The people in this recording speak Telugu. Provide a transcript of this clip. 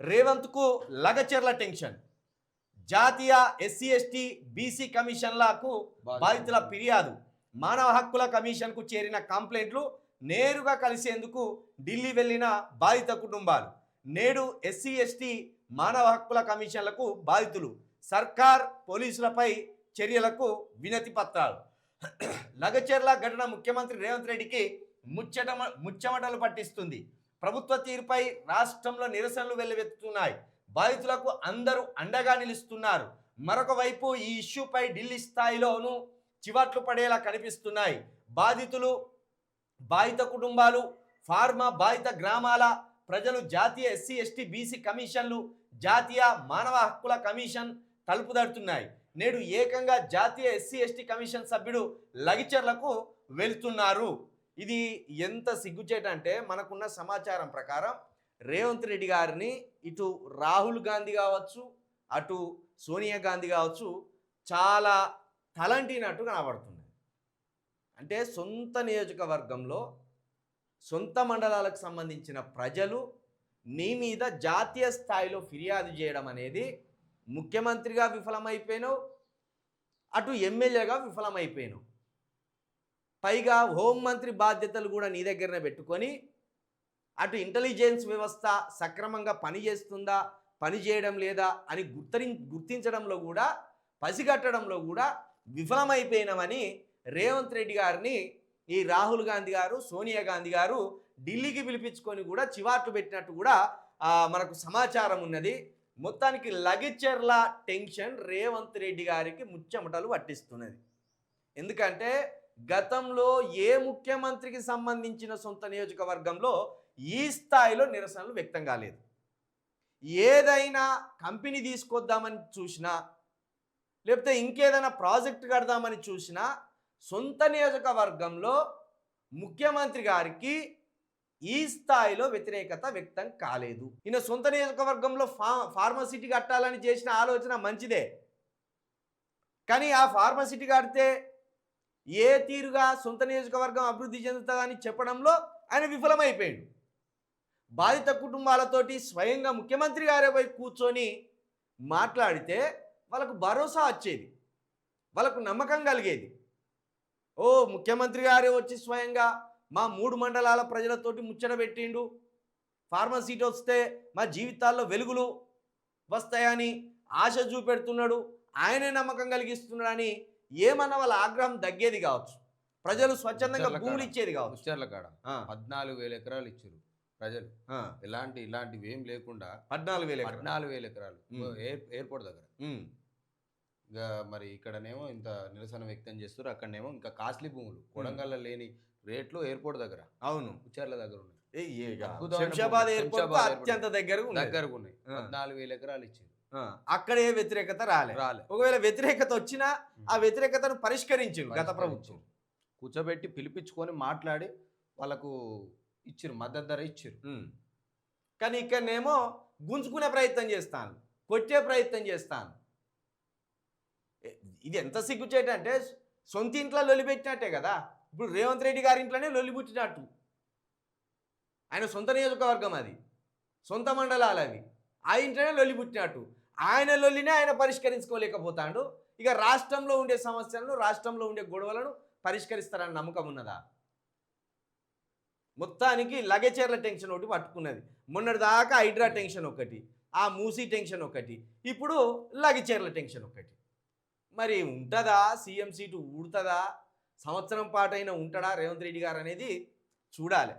రేవంత్కు లగచెర్ల టెన్షన్. జాతీయ ఎస్సీ ఎస్టీ బీసీ కమిషన్లకు బాధితుల ఫిర్యాదు. మానవ హక్కుల కమిషన్కు చేరిన కంప్లైంట్లు నేరుగా కలిసేందుకు ఢిల్లీ వెళ్లిన బాధిత కుటుంబాలు. నేడు ఎస్సీ ఎస్టీ మానవ హక్కుల కమిషన్లకు బాధితులు. సర్కార్ పోలీసులపై చర్యలకు వినతి పత్రాలు. లగచెర్ల ఘటన ముఖ్యమంత్రి రేవంత్ రెడ్డికి ముచ్చమటలు పట్టిస్తుంది. ప్రభుత్వ తీరుపై రాష్ట్రంలో నిరసనలు వెల్లువెత్తుతున్నాయి. బాధితులకు అందరూ అండగా నిలుస్తున్నారు. మరొక వైపు ఈ ఇష్యూపై ఢిల్లీ స్థాయిలోనూ చివాట్లు పడేలా కనిపిస్తున్నాయి. బాధితులు, బాధిత కుటుంబాలు, ఫార్మా బాధిత గ్రామాల ప్రజలు జాతీయ ఎస్సీ ఎస్టీ బీసీ కమిషన్లు, జాతీయ మానవ హక్కుల కమిషన్ తలుపుదడుతున్నాయి. నేడు ఏకంగా జాతీయ ఎస్సీ ఎస్టీ కమిషన్ సభ్యుడు లగచెర్లకు వెళ్తున్నారు. ఇది ఎంత సిగ్గుచేటంటే, మనకున్న సమాచారం ప్రకారం రేవంత్ రెడ్డి గారిని ఇటు రాహుల్ గాంధీ కావచ్చు, అటు సోనియా గాంధీ కావచ్చు, చాలా తలంటినట్టు కనబడుతుంది. అంటే సొంత నియోజకవర్గంలో సొంత మండలాలకు సంబంధించిన ప్రజలు నీ మీద జాతీయ స్థాయిలో ఫిర్యాదు చేయడం అనేది ముఖ్యమంత్రిగా విఫలమైపోయాను, అటు ఎమ్మెల్యేగా విఫలమైపోయాను. పైగా హోంమంత్రి బాధ్యతలు కూడా నీ దగ్గరనే పెట్టుకొని అటు ఇంటెలిజెన్స్ వ్యవస్థ సక్రమంగా పనిచేస్తుందా, పనిచేయడం లేదా అని గుర్తించడంలో కూడా, పసిగట్టడంలో కూడా విఫలమైపోయినామని రేవంత్ రెడ్డి గారిని ఈ రాహుల్ గాంధీ గారు, సోనియా గాంధీ గారు ఢిల్లీకి పిలిపించుకొని కూడా చివాట్లు పెట్టినట్టు కూడా మనకు సమాచారం ఉన్నది. మొత్తానికి లగచెర్ల టెన్షన్ రేవంత్ రెడ్డి గారికి ముచ్చమటలు పట్టిస్తున్నది. ఎందుకంటే గతంలో ఏ ముఖ్యమంత్రికి సంబంధించిన సొంత నియోజకవర్గంలో ఈ స్థాయిలో నిరసనలు వ్యక్తం కాలేదు. ఏదైనా కంపెనీ తీసుకొద్దామని చూసినా, లేకపోతే ఇంకేదైనా ప్రాజెక్ట్ కడదామని చూసినా సొంత నియోజకవర్గంలో ముఖ్యమంత్రి గారికి ఈ స్థాయిలో వ్యతిరేకత వ్యక్తం కాలేదు. ఈయన సొంత నియోజకవర్గంలో ఫార్మసిటీ కట్టాలని చేసిన ఆలోచన మంచిదే, కానీ ఆ ఫార్మసిటీ కడితే ఏ తీరుగా సొంత నియోజకవర్గం అభివృద్ధి చెందుతుందని చెప్పడంలో ఆయన విఫలమైపోయాడు. బాధిత కుటుంబాలతోటి స్వయంగా ముఖ్యమంత్రి గారి వైపు కూర్చొని మాట్లాడితే వాళ్ళకు భరోసా వచ్చేది, వాళ్ళకు నమ్మకం కలిగేది. ఓ ముఖ్యమంత్రి గారే వచ్చి స్వయంగా మా 3 మండలాల ప్రజలతోటి ముచ్చట పెట్టిండు, ఫార్మసీటీ వస్తే మా జీవితాల్లో వెలుగులు వస్తాయని ఆశ చూపెడుతున్నాడు, ఆయనే నమ్మకం కలిగిస్తున్నాడని ఏమన్నా వాళ్ళ ఆగ్రహం తగ్గేది కావచ్చు, ప్రజలు స్వచ్ఛందంగా భూములు ఇచ్చేది కావచ్చు. 14,000 ఎకరాలు ఇచ్చారు ప్రజలు, ఇలాంటివి ఏం లేకుండా 14,000 ఎకరాలు ఎయిర్పోర్ట్ దగ్గర. ఇంకా మరి ఇక్కడనేమో ఇంత నిరసన వ్యక్తం చేస్తారు, అక్కడనేమో ఇంకా కాస్ట్లీ భూములు కొడంగల్లో లేని రేట్లు ఎయిర్పోర్ట్ దగ్గర, అవును ఉచ్చార్ల దగ్గర ఉన్నాయి. శంషాబాద్ ఎయిర్పోర్ట్ అత్యంత దగ్గరగా ఉన్నాయి. 14,000 ఎకరాలు ఇచ్చారు. అక్కడే వ్యతిరేకత రాలే. ఒకవేళ వ్యతిరేకత వచ్చినా ఆ వ్యతిరేకతను పరిష్కరించారు గత ప్రభుత్వం. కూర్చోబెట్టి పిలిపించుకొని మాట్లాడి వాళ్ళకు ఇచ్చారు, మద్దతు ధర ఇచ్చారు. కానీ ఇక్కడనేమో గుంజుకునే ప్రయత్నం చేస్తాను, కొట్టే ప్రయత్నం చేస్తాను. ఇది ఎంత సిగ్గుచేటంటే సొంత ఇంట్లో లొలిపెట్టినట్టే కదా. ఇప్పుడు రేవంత్ రెడ్డి గారి ఇంట్లోనే లొలిపుట్టినట్టు. ఆయన సొంత నియోజకవర్గం, అది సొంత మండలాలు, అవి ఆ ఇంట్లోనే లొలిపుట్టినట్టు. ఆయన లొల్లినే ఆయన పరిష్కరించుకోలేకపోతాడు. ఇక రాష్ట్రంలో ఉండే సమస్యలను, రాష్ట్రంలో ఉండే గొడవలను పరిష్కరిస్తారని నమ్మకం ఉన్నదా? మొత్తానికి లగచెర్ల టెన్షన్ ఒకటి పట్టుకున్నది. మొన్నటిదాకా హైడ్రా టెన్షన్ ఒకటి, ఆ మూసీ టెన్షన్ ఒకటి, ఇప్పుడు లగచెర్ల టెన్షన్ ఒకటి. మరి ఉంటుందా సీఎం సీటు, ఊడుతుందా, సంవత్సరం పాటైనా ఉంటాడా రేవంత్ రెడ్డి గారు అనేది చూడాలి.